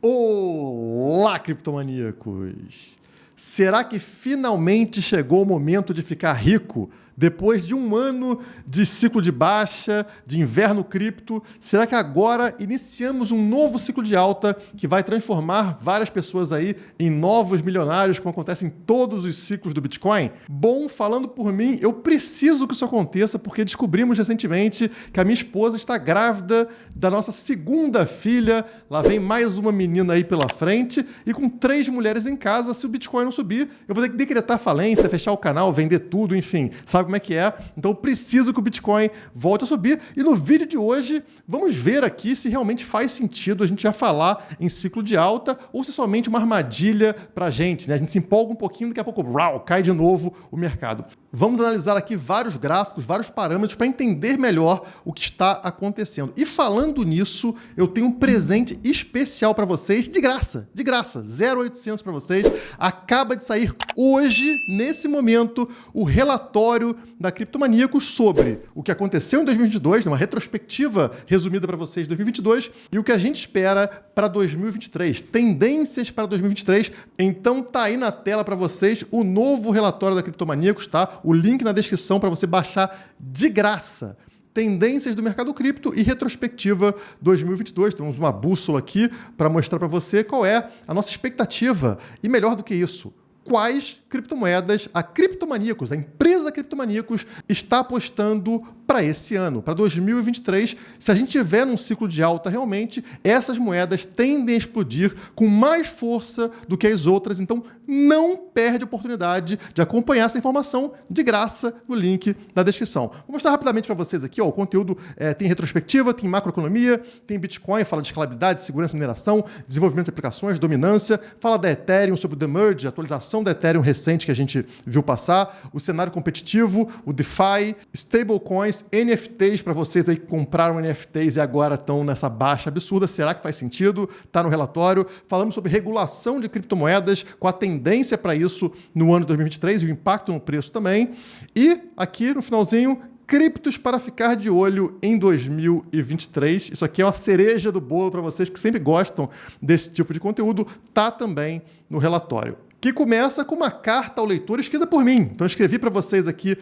Olá, criptomaníacos! Será que finalmente chegou o momento de ficar rico? Depois de um ano de ciclo de baixa, de inverno cripto, será que agora iniciamos um novo ciclo de alta que vai transformar várias pessoas aí em novos milionários, como acontece em todos os ciclos do Bitcoin? Bom, falando por mim, eu preciso que isso aconteça porque descobrimos recentemente que a minha esposa está grávida da nossa segunda filha. Lá vem mais uma menina aí pela frente e com 3 mulheres em casa, se o Bitcoin não subir, eu vou ter que decretar falência, fechar o canal, vender tudo, enfim. Sabe como é que é? Então eu preciso que o Bitcoin volte a subir. E no vídeo de hoje, vamos ver aqui se realmente faz sentido a gente já falar em ciclo de alta ou se somente uma armadilha para a gente, né? A gente se empolga um pouquinho, daqui a pouco cai de novo o mercado. Vamos analisar aqui vários gráficos, vários parâmetros para entender melhor o que está acontecendo. E falando nisso, eu tenho um presente especial para vocês, de graça, 0,800 para vocês. Acaba de sair hoje, nesse momento, o relatório da Criptomaníacos sobre o que aconteceu em 2022, uma retrospectiva resumida para vocês de 2022 e o que a gente espera para 2023, tendências para 2023. Então tá aí na tela para vocês o novo relatório da Criptomaníacos, tá? O link na descrição para você baixar de graça. Tendências do mercado cripto e retrospectiva 2022. Temos uma bússola aqui para mostrar para você qual é a nossa expectativa. E melhor do que isso, quais criptomoedas a Criptomaníacos, a empresa Criptomaníacos, está apostando para esse ano, para 2023. Se a gente tiver num ciclo de alta realmente, essas moedas tendem a explodir com mais força do que as outras. Então, não perde a oportunidade de acompanhar essa informação de graça no link da descrição. Vou mostrar rapidamente para vocês aqui, ó, o conteúdo tem retrospectiva, tem macroeconomia, tem Bitcoin, fala de escalabilidade, segurança e mineração, desenvolvimento de aplicações, dominância, fala da Ethereum, sobre o The Merge, atualização da Ethereum recente que a gente viu passar, o cenário competitivo, o DeFi, stablecoins, NFTs para vocês aí que compraram NFTs e agora estão nessa baixa absurda. Será que faz sentido? Está no relatório. Falamos sobre regulação de criptomoedas, com a tendência para isso no ano de 2023 e o impacto no preço também. E aqui no finalzinho, criptos para ficar de olho em 2023. Isso aqui é uma cereja do bolo para vocês que sempre gostam desse tipo de conteúdo. Tá também no relatório, que começa com uma carta ao leitor escrita por mim. Então eu escrevi para vocês aqui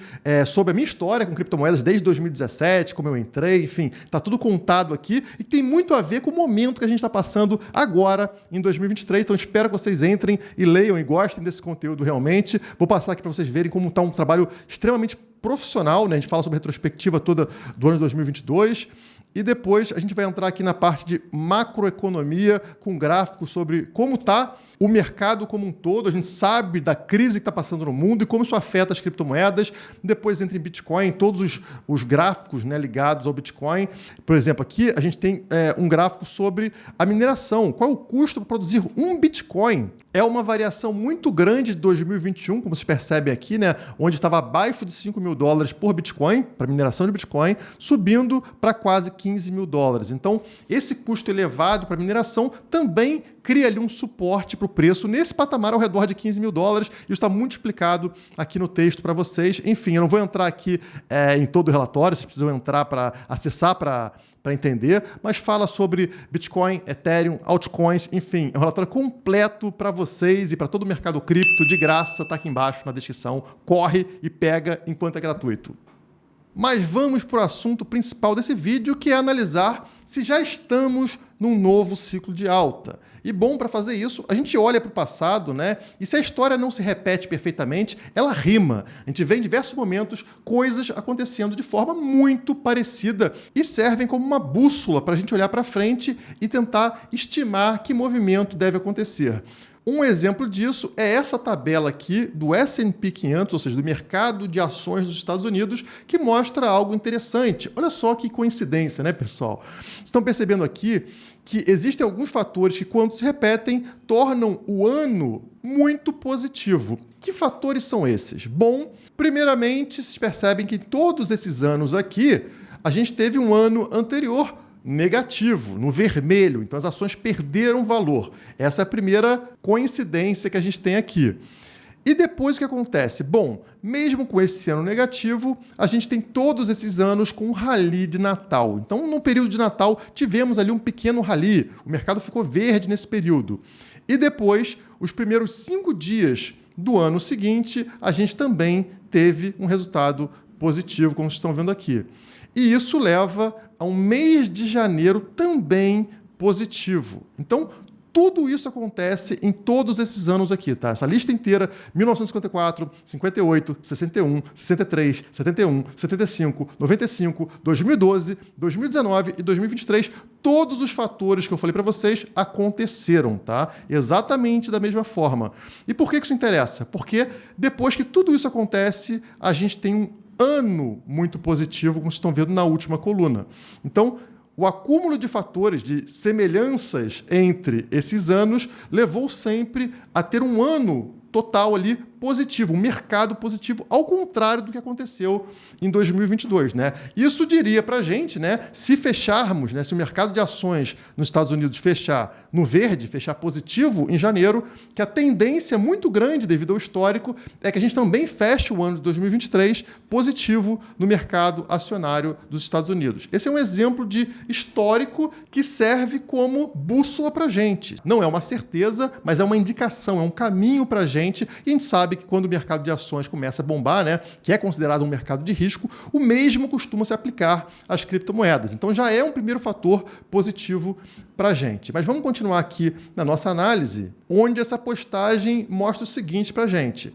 sobre a minha história com criptomoedas desde 2017, como eu entrei, enfim, está tudo contado aqui e tem muito a ver com o momento que a gente está passando agora em 2023. Então espero que vocês entrem e leiam e gostem desse conteúdo realmente. Vou passar aqui para vocês verem como está um trabalho extremamente profissional, né? A gente fala sobre a retrospectiva toda do ano de 2022. E depois a gente vai entrar aqui na parte de macroeconomia, com gráficos sobre como está o mercado como um todo. A gente sabe da crise que está passando no mundo e como isso afeta as criptomoedas. Depois entra em Bitcoin, todos os gráficos, né, ligados ao Bitcoin. Por exemplo, aqui a gente tem um gráfico sobre a mineração. Qual é o custo para produzir um Bitcoin? É uma variação muito grande de 2021, como se percebe aqui, né, onde estava abaixo de $5.000 por Bitcoin, para mineração de Bitcoin, subindo para quase $15.000. Então, esse custo elevado para mineração também cria ali um suporte para o preço nesse patamar ao redor de $15.000. Isso está muito explicado aqui no texto para vocês. Enfim, eu não vou entrar aqui em todo o relatório, vocês precisam entrar para acessar para entender, mas fala sobre Bitcoin, Ethereum, altcoins, enfim, é um relatório completo para vocês e para todo o mercado cripto, de graça, está aqui embaixo na descrição. Corre e pega enquanto é gratuito. Mas vamos para o assunto principal desse vídeo, que é analisar se já estamos num novo ciclo de alta. E bom, para fazer isso, a gente olha para o passado, né? E se a história não se repete perfeitamente, ela rima. A gente vê em diversos momentos coisas acontecendo de forma muito parecida e servem como uma bússola para a gente olhar para frente e tentar estimar que movimento deve acontecer. Um exemplo disso é essa tabela aqui do S&P 500, ou seja, do mercado de ações dos Estados Unidos, que mostra algo interessante. Olha só que coincidência, né, pessoal? Estão percebendo aqui que existem alguns fatores que, quando se repetem, tornam o ano muito positivo. Que fatores são esses? Bom, primeiramente, vocês percebem que todos esses anos aqui, a gente teve um ano anterior negativo, no vermelho. Então, as ações perderam valor. Essa é a primeira coincidência que a gente tem aqui. E depois o que acontece? Bom, mesmo com esse ano negativo, a gente tem todos esses anos com um rally de Natal. Então, no período de Natal, tivemos ali um pequeno rally. O mercado ficou verde nesse período. E depois, os primeiros 5 dias do ano seguinte, a gente também teve um resultado positivo, como vocês estão vendo aqui. E isso leva a um mês de janeiro também positivo. Então, tudo isso acontece em todos esses anos aqui, tá? Essa lista inteira, 1954, 58, 61, 63, 71, 75, 95, 2012, 2019 e 2023, todos os fatores que eu falei para vocês aconteceram, tá? Exatamente da mesma forma. E por que isso interessa? Porque depois que tudo isso acontece, a gente tem um ano muito positivo, como vocês estão vendo na última coluna. Então, o acúmulo de fatores, de semelhanças entre esses anos, levou sempre a ter um ano total ali positivo, um mercado positivo, ao contrário do que aconteceu em 2022, né? Isso diria para a gente, né, se fecharmos, né, se o mercado de ações nos Estados Unidos fechar no verde, fechar positivo em janeiro, que a tendência muito grande devido ao histórico é que a gente também feche o ano de 2023 positivo no mercado acionário dos Estados Unidos. Esse é um exemplo de histórico que serve como bússola para a gente. Não é uma certeza, mas é uma indicação, é um caminho para a gente, e a gente sabe que quando o mercado de ações começa a bombar, né, que é considerado um mercado de risco, o mesmo costuma se aplicar às criptomoedas. Então já é um primeiro fator positivo para a gente. Mas vamos continuar aqui na nossa análise, onde essa postagem mostra o seguinte para a gente.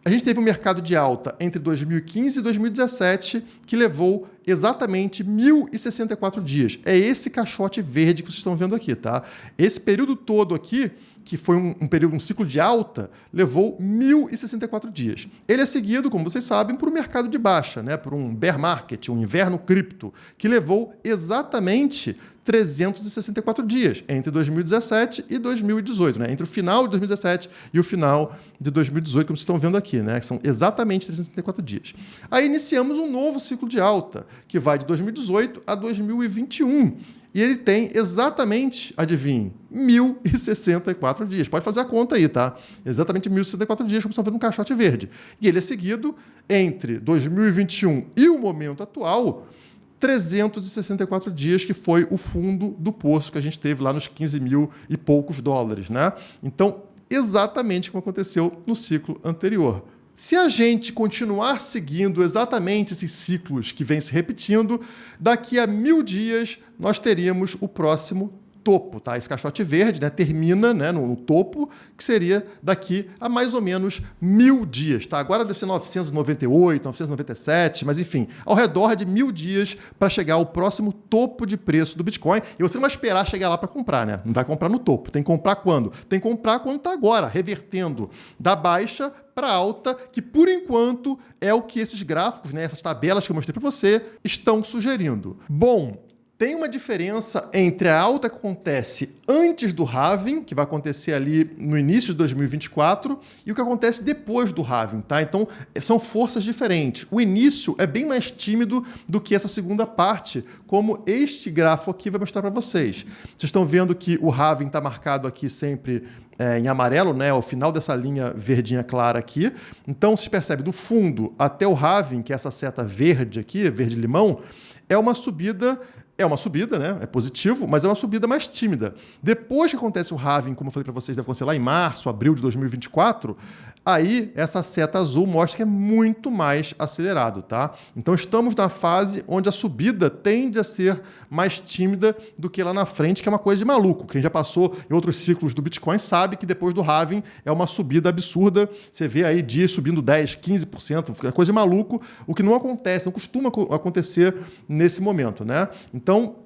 A gente teve um mercado de alta entre 2015 e 2017 que levou exatamente 1.064 dias. É esse caixote verde que vocês estão vendo aqui, tá? Esse período todo aqui, que foi um ciclo de alta, levou 1.064 dias. Ele é seguido, como vocês sabem, por um mercado de baixa, né? Por um bear market, um inverno cripto, que levou exatamente 364 dias, entre 2017 e 2018, né? Entre o final de 2017 e o final de 2018, como vocês estão vendo aqui, né? São exatamente 364 dias. Aí iniciamos um novo ciclo de alta, que vai de 2018 a 2021. E ele tem exatamente, adivinhe, 1.064 dias. Pode fazer a conta aí, tá? Exatamente 1.064 dias, como vocês estão vendo no caixote verde. E ele é seguido entre 2021 e o momento atual, 364 dias, que foi o fundo do poço que a gente teve lá nos 15 mil e poucos dólares, né? Então, exatamente como aconteceu no ciclo anterior. Se a gente continuar seguindo exatamente esses ciclos que vêm se repetindo, daqui a 1.000 dias nós teríamos o próximo topo, tá? Esse caixote verde, né, termina, né, no topo, que seria daqui a mais ou menos 1.000 dias, tá? Agora deve ser 998, 997, mas enfim, ao redor de 1.000 dias para chegar ao próximo topo de preço do Bitcoin. E você não vai esperar chegar lá para comprar, né? Não vai comprar no topo. Tem que comprar quando? Tem que comprar quando está agora, revertendo da baixa para alta, que por enquanto é o que esses gráficos, né, essas tabelas que eu mostrei para você, estão sugerindo. Bom, tem uma diferença entre a alta que acontece antes do halving, que vai acontecer ali no início de 2024, e o que acontece depois do halving, tá? Então, são forças diferentes. O início é bem mais tímido do que essa segunda parte, como este gráfico aqui vai mostrar para vocês. Vocês estão vendo que o halving está marcado aqui sempre em amarelo, né, ao final dessa linha verdinha clara aqui. Então, vocês percebem, do fundo até o halving, que é essa seta verde aqui, verde-limão, é uma subida, né? É positivo, mas é uma subida mais tímida. Depois que acontece o halving, como eu falei para vocês, deve acontecer lá em março, abril de 2024, aí essa seta azul mostra que é muito mais acelerado, tá? Então estamos na fase onde a subida tende a ser mais tímida do que lá na frente, que é uma coisa de maluco. Quem já passou em outros ciclos do Bitcoin sabe que depois do halving é uma subida absurda. Você vê aí dias subindo 10%, 15%, é coisa de maluco, o que não acontece, não costuma acontecer nesse momento, né? Então,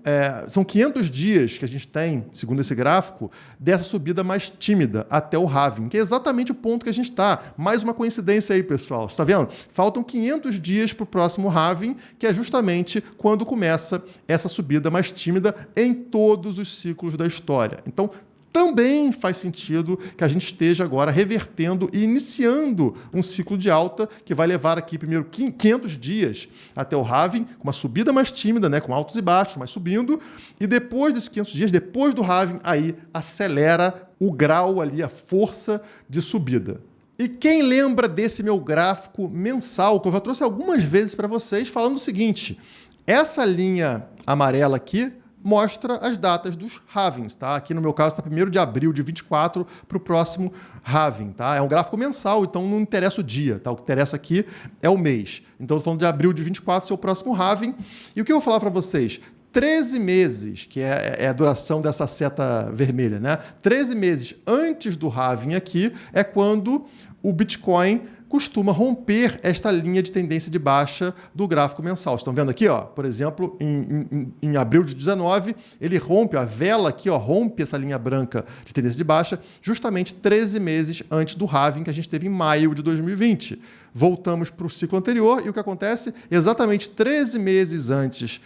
são 500 dias que a gente tem, segundo esse gráfico, dessa subida mais tímida até o halving, que é exatamente o ponto que a gente está. Mais uma coincidência aí, pessoal. Você está vendo? Faltam 500 dias para o próximo halving, que é justamente quando começa essa subida mais tímida em todos os ciclos da história. Então, também faz sentido que a gente esteja agora revertendo e iniciando um ciclo de alta que vai levar aqui primeiro 500 dias até o halving, com uma subida mais tímida, né, com altos e baixos, mas subindo, e depois desses 500 dias, depois do halving, aí acelera o grau ali, a força de subida. E quem lembra desse meu gráfico mensal, que eu já trouxe algumas vezes para vocês, falando o seguinte, essa linha amarela aqui mostra as datas dos halvings, tá? Aqui no meu caso está 1º de abril de 24 para o próximo halving, tá? É um gráfico mensal, então não interessa o dia, tá? O que interessa aqui é o mês. Então, estou falando de abril de 24, seu próximo halving. E o que eu vou falar para vocês? 13 meses, que é a duração dessa seta vermelha, né? 13 meses antes do halving aqui é quando o Bitcoin costuma romper esta linha de tendência de baixa do gráfico mensal. Estão vendo aqui, ó, por exemplo, em abril de 19, ele rompe, a vela aqui, ó, rompe essa linha branca de tendência de baixa justamente 13 meses antes do halving que a gente teve em maio de 2020. Voltamos para o ciclo anterior e o que acontece? Exatamente 13 meses antes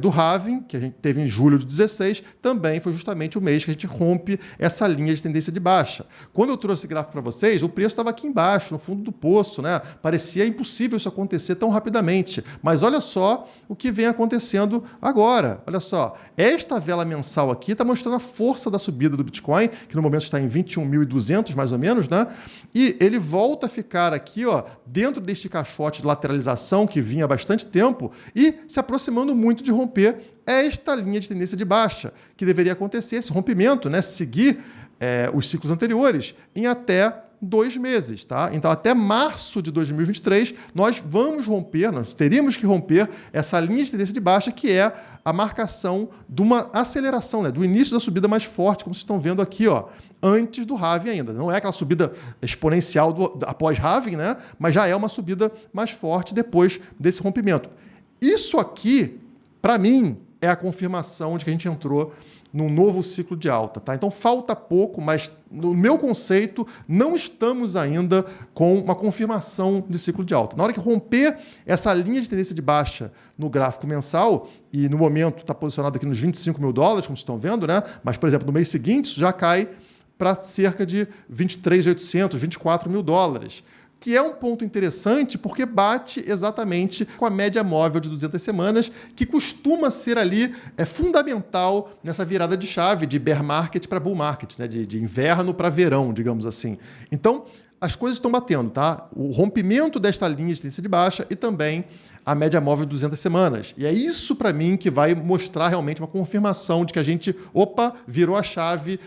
do halving, que a gente teve em julho de 16, também foi justamente o mês que a gente rompe essa linha de tendência de baixa. Quando eu trouxe esse gráfico para vocês, o preço estava aqui embaixo, no fundo do poço, né? Parecia impossível isso acontecer tão rapidamente. Mas olha só o que vem acontecendo agora. Olha só, esta vela mensal aqui está mostrando a força da subida do Bitcoin, que no momento está em 21.200 mais ou menos, né? E ele volta a ficar aqui, ó, dentro deste caixote de lateralização que vinha há bastante tempo e se aproximando muito de romper esta linha de tendência de baixa, que deveria acontecer, esse rompimento, né, seguir os ciclos anteriores em até 2 meses. Tá? Então, até março de 2023, nós teríamos que romper essa linha de tendência de baixa, que é a marcação de uma aceleração, né, do início da subida mais forte, como vocês estão vendo aqui, ó, antes do halving ainda. Não é aquela subida exponencial após halving, né, mas já é uma subida mais forte depois desse rompimento. Isso aqui, para mim, é a confirmação de que a gente entrou num novo ciclo de alta. Tá? Então, falta pouco, mas no meu conceito, não estamos ainda com uma confirmação de ciclo de alta. Na hora que romper essa linha de tendência de baixa no gráfico mensal, e no momento está posicionado aqui nos 25 mil dólares, como vocês estão vendo, né? Mas, por exemplo, no mês seguinte, isso já cai para cerca de 23.800, 24 mil dólares. Que é um ponto interessante porque bate exatamente com a média móvel de 200 semanas, que costuma ser ali fundamental nessa virada de chave de bear market para bull market, né? de inverno para verão, digamos assim. Então, as coisas estão batendo, tá? O rompimento desta linha de tendência de baixa e também a média móvel de 200 semanas. E é isso, para mim, que vai mostrar realmente uma confirmação de que a gente, virou a chave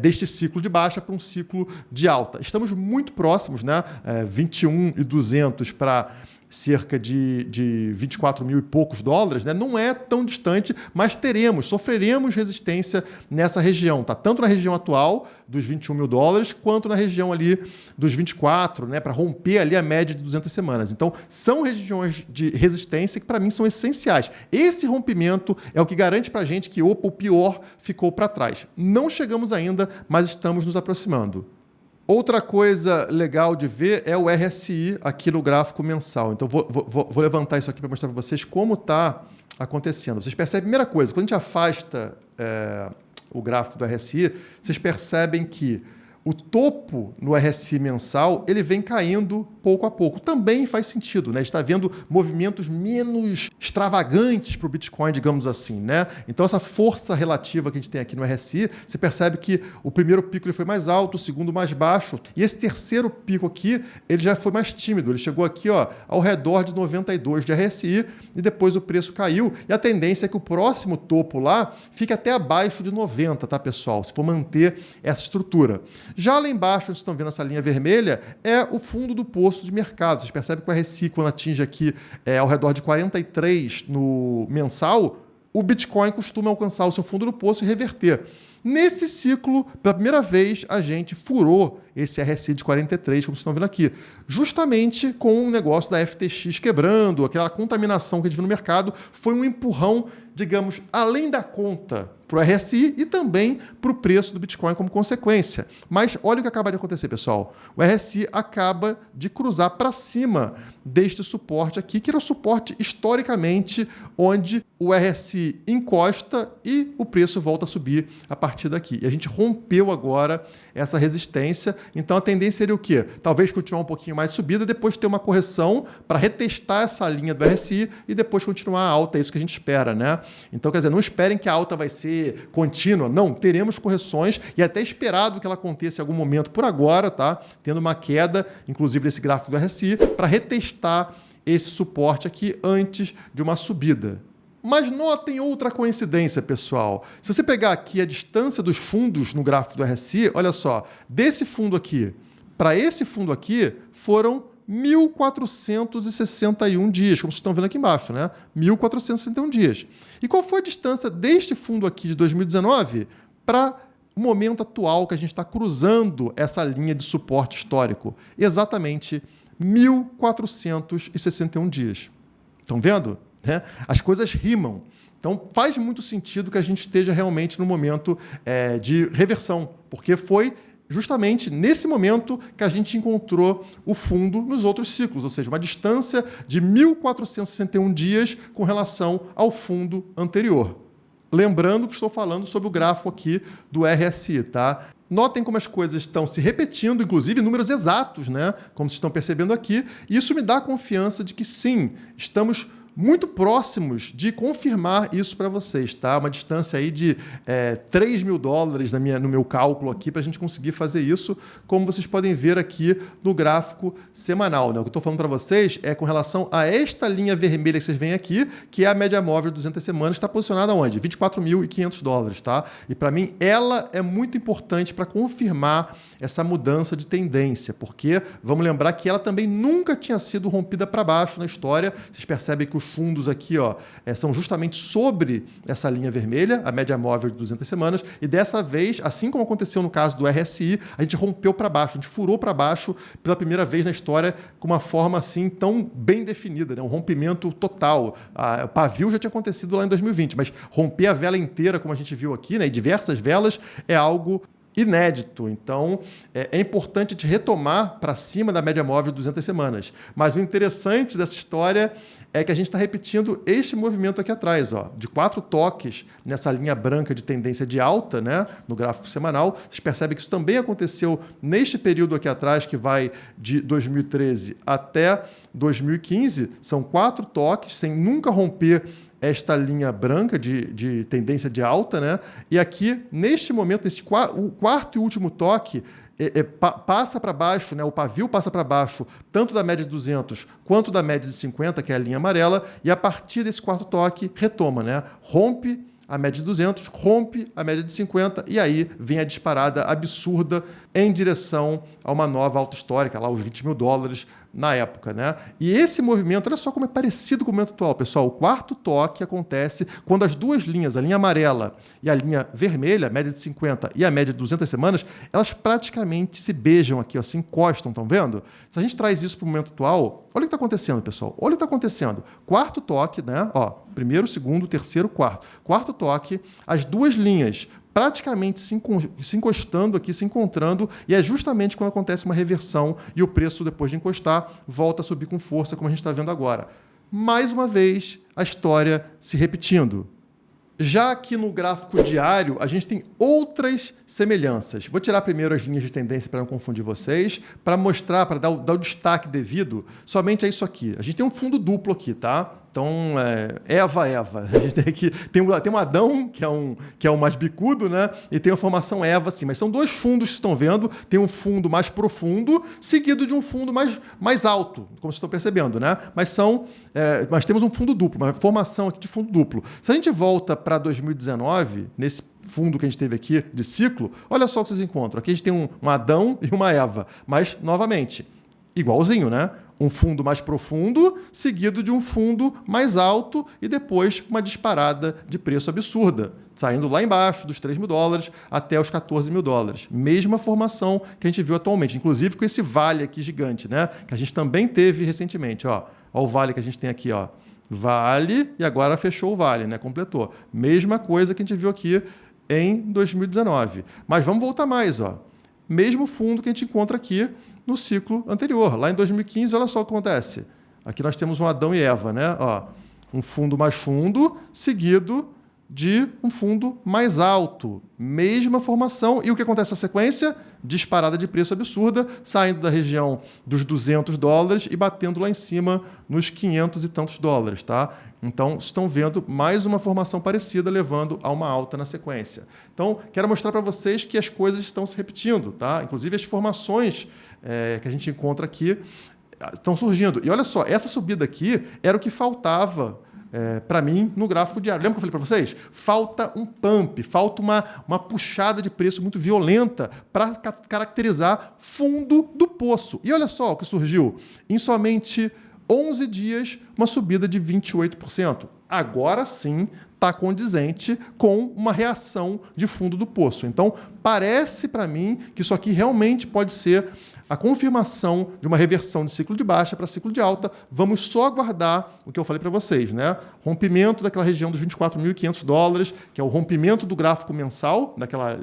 deste ciclo de baixa para um ciclo de alta. Estamos muito próximos, né? 21.200 para cerca de 24 mil e poucos dólares, né? Não é tão distante, mas sofreremos resistência nessa região, tá? Tanto na região atual dos 21 mil dólares, quanto na região ali dos 24, né? Para romper ali a média de 200 semanas. Então, são regiões de resistência que para mim são essenciais. Esse rompimento é o que garante para a gente que o pior ficou para trás. Não chegamos ainda, mas estamos nos aproximando. Outra coisa legal de ver é o RSI aqui no gráfico mensal. Então, vou levantar isso aqui para mostrar para vocês como está acontecendo. Vocês percebem, primeira coisa, quando a gente afasta o gráfico do RSI, vocês percebem que o topo no RSI mensal ele vem caindo pouco a pouco. Também faz sentido, né? A gente está vendo movimentos menos extravagantes para o Bitcoin, digamos assim, né? Então, essa força relativa que a gente tem aqui no RSI, você percebe que o primeiro pico ele foi mais alto, o segundo mais baixo, e esse terceiro pico aqui, ele já foi mais tímido. Ele chegou aqui, ó, ao redor de 92 de RSI, e depois o preço caiu, e a tendência é que o próximo topo lá fique até abaixo de 90, tá, pessoal? Se for manter essa estrutura. Já lá embaixo, onde vocês estão vendo essa linha vermelha, é o fundo do poço de mercado. Vocês percebem que o RSI, quando atinge aqui ao redor de 43 no mensal, o Bitcoin costuma alcançar o seu fundo do poço e reverter. Nesse ciclo, pela primeira vez, a gente furou esse RSI de 43, como vocês estão vendo aqui, justamente com o negócio da FTX quebrando, aquela contaminação que a gente viu no mercado, foi um empurrão, digamos, além da conta para o RSI e também para o preço do Bitcoin como consequência. Mas olha o que acaba de acontecer, pessoal. O RSI acaba de cruzar para cima deste suporte aqui, que era o suporte historicamente onde o RSI encosta e o preço volta a subir a partir daqui. E a gente rompeu agora essa resistência. Então a tendência seria o quê? Talvez continuar um pouquinho mais de subida, depois ter uma correção para retestar essa linha do RSI e depois continuar alta. É isso que a gente espera, né? Então, quer dizer, não esperem que a alta vai ser contínua. Não, teremos correções e é até esperado que ela aconteça em algum momento por agora, tá? Tendo uma queda, inclusive desse gráfico do RSI, para retestar esse suporte aqui antes de uma subida. Mas notem outra coincidência, pessoal. Se você pegar aqui a distância dos fundos no gráfico do RSI, olha só, desse fundo aqui para esse fundo aqui foram 1.461 dias, como vocês estão vendo aqui embaixo, né? 1.461 dias. E qual foi a distância deste fundo aqui de 2019 para o momento atual que a gente está cruzando essa linha de suporte histórico? Exatamente 1.461 dias. Estão vendo? As coisas rimam. Então, faz muito sentido que a gente esteja realmente no momento de reversão, porque foi justamente nesse momento que a gente encontrou o fundo nos outros ciclos, ou seja, uma distância de 1.461 dias com relação ao fundo anterior. Lembrando que estou falando sobre o gráfico aqui do RSI, tá? Notem como as coisas estão se repetindo, inclusive números exatos, né? Como vocês estão percebendo aqui. E isso me dá a confiança de que sim, estamos muito próximos de confirmar isso para vocês, tá? Uma distância aí de $3.000 no meu cálculo aqui para a gente conseguir fazer isso, como vocês podem ver aqui no gráfico semanal, né? O que eu estou falando para vocês é com relação a esta linha vermelha que vocês veem aqui, que é a média móvel de 200 semanas, está posicionada onde? $24.500, tá? E para mim ela é muito importante para confirmar essa mudança de tendência, porque vamos lembrar que ela também nunca tinha sido rompida para baixo na história. Vocês percebem que os fundos aqui são justamente sobre essa linha vermelha, a média móvel de 200 semanas, e dessa vez, assim como aconteceu no caso do RSI, a gente rompeu para baixo, a gente furou para baixo pela primeira vez na história com uma forma assim tão bem definida, né? Um rompimento total. O pavio já tinha acontecido lá em 2020, mas romper a vela inteira, como a gente viu aqui, né, e diversas velas, é algo inédito. Então, é importante te retomar para cima da média móvel de 200 semanas. Mas o interessante dessa história é que a gente está repetindo este movimento aqui atrás, de 4 toques nessa linha branca de tendência de alta, né, no gráfico semanal. Vocês percebem que isso também aconteceu neste período aqui atrás, que vai de 2013 até 2015. São 4 toques, sem nunca romper esta linha branca de tendência de alta, né? E aqui, neste momento, o quarto e último toque, passa para baixo, né? O pavio passa para baixo, tanto da média de 200 quanto da média de 50, que é a linha amarela, e a partir desse quarto toque, retoma, né? Rompe a média de 200, rompe a média de 50, e aí vem a disparada absurda em direção a uma nova alta histórica, lá os $20.000 na época, né? E esse movimento, olha só como é parecido com o momento atual, pessoal. O quarto toque acontece quando as duas linhas, a linha amarela e a linha vermelha, a média de 50 e a média de 200 semanas, elas praticamente se beijam aqui, se encostam, estão vendo? Se a gente traz isso para o momento atual, olha o que está acontecendo, pessoal. Olha o que está acontecendo. Quarto toque, né? Primeiro, segundo, terceiro, quarto. Quarto toque, as duas linhas praticamente se encostando aqui, se encontrando, e é justamente quando acontece uma reversão e o preço, depois de encostar, volta a subir com força, como a gente está vendo agora. Mais uma vez, a história se repetindo. Já aqui no gráfico diário, a gente tem outras semelhanças. Vou tirar primeiro as linhas de tendência para não confundir vocês, para mostrar, para dar o destaque devido somente a isso aqui. A gente tem um fundo duplo aqui, tá? Então, Eva. A gente tem aqui, tem um Adão, que é um mais bicudo, né? E tem a formação Eva, assim. Mas são dois fundos que vocês estão vendo. Tem um fundo mais profundo, seguido de um fundo mais alto, como vocês estão percebendo, né? Mas temos um fundo duplo, uma formação aqui de fundo duplo. Se a gente volta para 2019, nesse fundo que a gente teve aqui de ciclo, olha só o que vocês encontram. Aqui a gente tem um Adão e uma Eva. Mas, novamente, igualzinho, né? Um fundo mais profundo, seguido de um fundo mais alto e depois uma disparada de preço absurda, saindo lá embaixo dos $3.000 até os $14.000. Mesma formação que a gente viu atualmente, inclusive com esse vale aqui gigante, né? Que a gente também teve recentemente. Olha o vale que a gente tem aqui, vale, e agora fechou o vale, né? Completou. Mesma coisa que a gente viu aqui em 2019. Mas vamos voltar mais, mesmo fundo que a gente encontra aqui no ciclo anterior. Lá em 2015, olha só o que acontece. Aqui nós temos um Adão e Eva, né? Um fundo mais fundo, seguido de um fundo mais alto. Mesma formação. E o que acontece na sequência? Disparada de preço absurda, saindo da região dos $200 e batendo lá em cima nos 500 e tantos dólares. Tá? Então, estão vendo mais uma formação parecida, levando a uma alta na sequência. Então, quero mostrar para vocês que as coisas estão se repetindo. Tá? Inclusive, as formações que a gente encontra aqui estão surgindo. E olha só, essa subida aqui era o que faltava para mim no gráfico diário. Lembra que eu falei para vocês? Falta um pump, falta uma puxada de preço muito violenta para caracterizar fundo do poço. E olha só o que surgiu. Em somente 11 dias, uma subida de 28%. Agora sim está condizente com uma reação de fundo do poço. Então, parece para mim que isso aqui realmente pode ser a confirmação de uma reversão de ciclo de baixa para ciclo de alta. Vamos só aguardar o que eu falei para vocês, né? Rompimento daquela região dos $24.500, que é o rompimento do gráfico mensal, daquela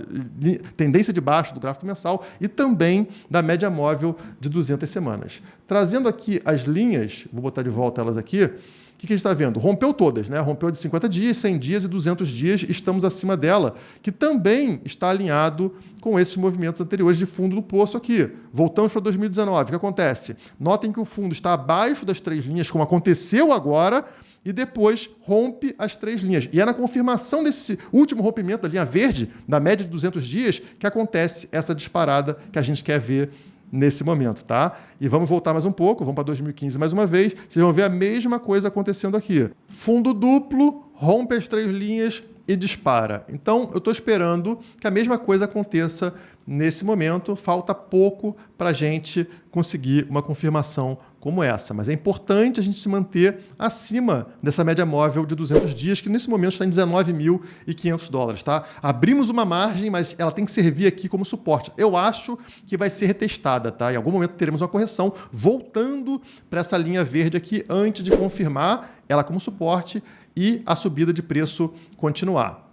tendência de baixa do gráfico mensal, e também da média móvel de 200 semanas. Trazendo aqui as linhas, vou botar de volta elas aqui. O que a gente está vendo? Rompeu todas, né? Rompeu de 50 dias, 100 dias e 200 dias, estamos acima dela, que também está alinhado com esses movimentos anteriores de fundo do poço aqui. Voltamos para 2019. O que acontece? Notem que o fundo está abaixo das 3 linhas, como aconteceu agora, e depois rompe as 3 linhas. E é na confirmação desse último rompimento da linha verde, da média de 200 dias, que acontece essa disparada que a gente quer ver nesse momento, tá? E vamos voltar mais um pouco, vamos para 2015 mais uma vez, vocês vão ver a mesma coisa acontecendo aqui. Fundo duplo, rompe as 3 linhas e dispara. Então, eu estou esperando que a mesma coisa aconteça nesse momento. Falta pouco para a gente conseguir uma confirmação como essa. Mas é importante a gente se manter acima dessa média móvel de 200 dias, que nesse momento está em $19.500. Tá? Abrimos uma margem, mas ela tem que servir aqui como suporte. Eu acho que vai ser retestada. Tá? Em algum momento teremos uma correção, voltando para essa linha verde aqui, antes de confirmar ela como suporte e a subida de preço continuar.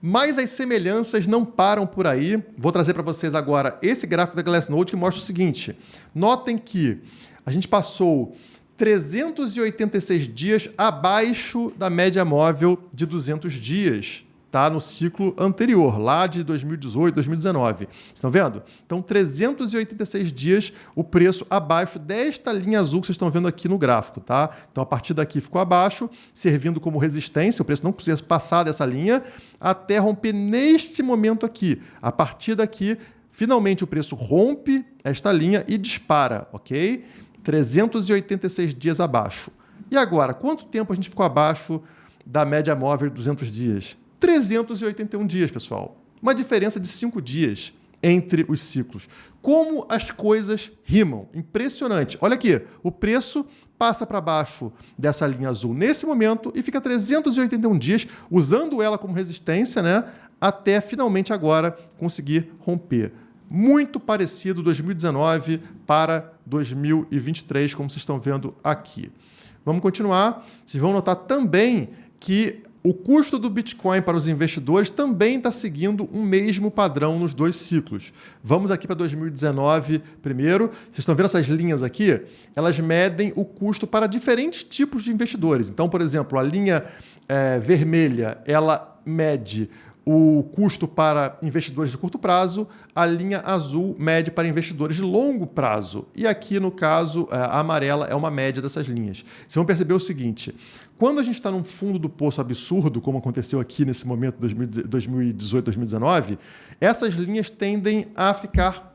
Mas as semelhanças não param por aí. Vou trazer para vocês agora esse gráfico da Glassnode que mostra o seguinte. Notem que a gente passou 386 dias abaixo da média móvel de 200 dias, tá? No ciclo anterior, lá de 2018, 2019. Estão vendo? Então, 386 dias o preço abaixo desta linha azul que vocês estão vendo aqui no gráfico, tá? Então, a partir daqui ficou abaixo, servindo como resistência, o preço não precisa passar dessa linha, até romper neste momento aqui. A partir daqui, finalmente o preço rompe esta linha e dispara, ok? 386 dias abaixo. E agora, quanto tempo a gente ficou abaixo da média móvel de 200 dias? 381 dias, pessoal. Uma diferença de 5 dias entre os ciclos. Como as coisas rimam. Impressionante. Olha aqui, o preço passa para baixo dessa linha azul nesse momento e fica 381 dias, usando ela como resistência, né, até finalmente agora conseguir romper. Muito parecido 2019 para 2023, como vocês estão vendo aqui. Vamos continuar. Vocês vão notar também que o custo do Bitcoin para os investidores também está seguindo um mesmo padrão nos 2 ciclos. Vamos aqui para 2019 primeiro. Vocês estão vendo essas linhas aqui? Elas medem o custo para diferentes tipos de investidores. Então, por exemplo, a linha vermelha, ela mede o custo para investidores de curto prazo, a linha azul mede para investidores de longo prazo. E aqui, no caso, a amarela é uma média dessas linhas. Vocês vão perceber o seguinte, quando a gente está num fundo do poço absurdo, como aconteceu aqui nesse momento, 2018, 2019, essas linhas tendem a ficar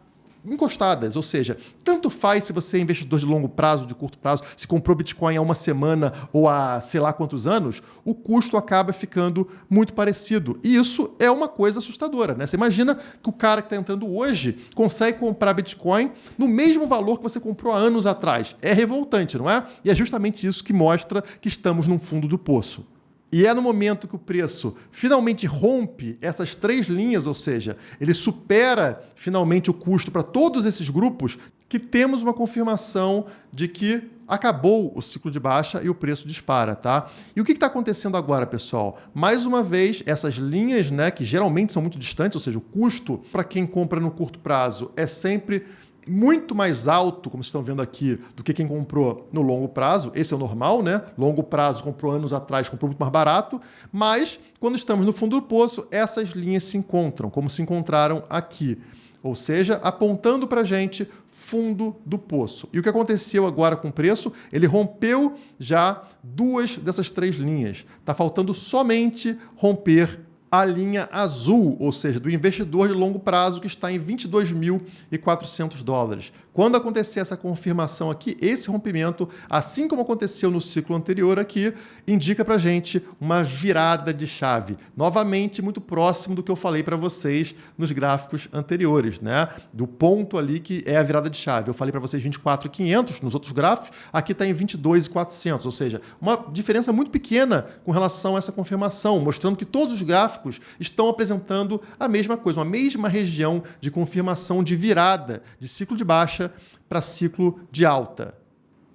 encostadas, ou seja, tanto faz se você é investidor de longo prazo, de curto prazo, se comprou Bitcoin há uma semana ou há sei lá quantos anos, o custo acaba ficando muito parecido. E isso é uma coisa assustadora, né? Você imagina que o cara que está entrando hoje consegue comprar Bitcoin no mesmo valor que você comprou há anos atrás. É revoltante, não é? E é justamente isso que mostra que estamos num fundo do poço. E é no momento que o preço finalmente rompe essas 3 linhas, ou seja, ele supera finalmente o custo para todos esses grupos, que temos uma confirmação de que acabou o ciclo de baixa e o preço dispara, tá? E o que está acontecendo agora, pessoal? Mais uma vez, essas linhas, né, que geralmente são muito distantes, ou seja, o custo para quem compra no curto prazo é sempre muito mais alto, como vocês estão vendo aqui, do que quem comprou no longo prazo. Esse é o normal, né? Longo prazo comprou anos atrás, comprou muito mais barato. Mas, quando estamos no fundo do poço, essas linhas se encontram, como se encontraram aqui. Ou seja, apontando para a gente fundo do poço. E o que aconteceu agora com o preço? Ele rompeu já 2 dessas 3 linhas. Está faltando somente romper a linha azul, ou seja, do investidor de longo prazo, que está em 22.400 dólares. Quando acontecer essa confirmação aqui, esse rompimento, assim como aconteceu no ciclo anterior aqui, indica para a gente uma virada de chave. Novamente, muito próximo do que eu falei para vocês nos gráficos anteriores, né? Do ponto ali que é a virada de chave. Eu falei para vocês 24.500 nos outros gráficos, aqui está em 22.400, ou seja, uma diferença muito pequena com relação a essa confirmação, mostrando que todos os gráficos estão apresentando a mesma coisa, uma mesma região de confirmação de virada de ciclo de baixa para ciclo de alta.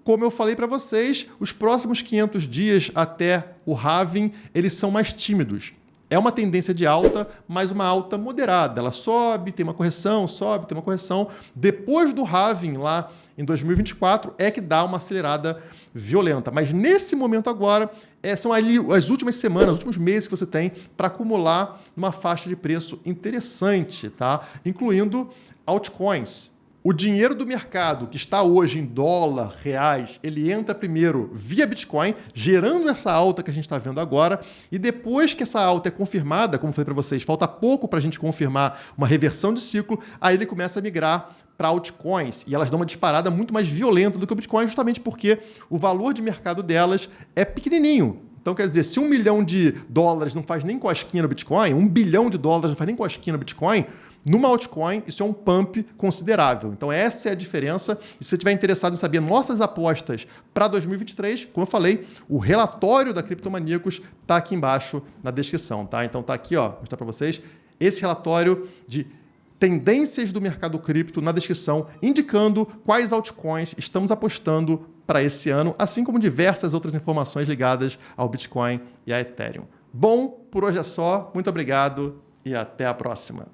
Como eu falei para vocês, os próximos 500 dias até o halving, eles são mais tímidos. É uma tendência de alta, mas uma alta moderada. Ela sobe, tem uma correção, sobe, tem uma correção. Depois do halving, lá em 2024, é que dá uma acelerada violenta. Mas nesse momento agora, são ali as últimas semanas, os últimos meses que você tem para acumular uma faixa de preço interessante, tá? Incluindo altcoins. O dinheiro do mercado, que está hoje em dólar, reais, ele entra primeiro via Bitcoin, gerando essa alta que a gente está vendo agora, e depois que essa alta é confirmada, como eu falei para vocês, falta pouco para a gente confirmar uma reversão de ciclo, aí ele começa a migrar para altcoins, e elas dão uma disparada muito mais violenta do que o Bitcoin, justamente porque o valor de mercado delas é pequenininho. Então, quer dizer, se $1 milhão não faz nem cosquinha no Bitcoin, $1 bilhão não faz nem cosquinha no Bitcoin, numa altcoin, isso é um pump considerável. Então, essa é a diferença. E se você estiver interessado em saber nossas apostas para 2023, como eu falei, o relatório da Criptomaníacos está aqui embaixo na descrição, tá? Então, está aqui, ó, vou mostrar para vocês, esse relatório de tendências do mercado cripto na descrição, indicando quais altcoins estamos apostando para esse ano, assim como diversas outras informações ligadas ao Bitcoin e a Ethereum. Bom, por hoje é só. Muito obrigado e até a próxima.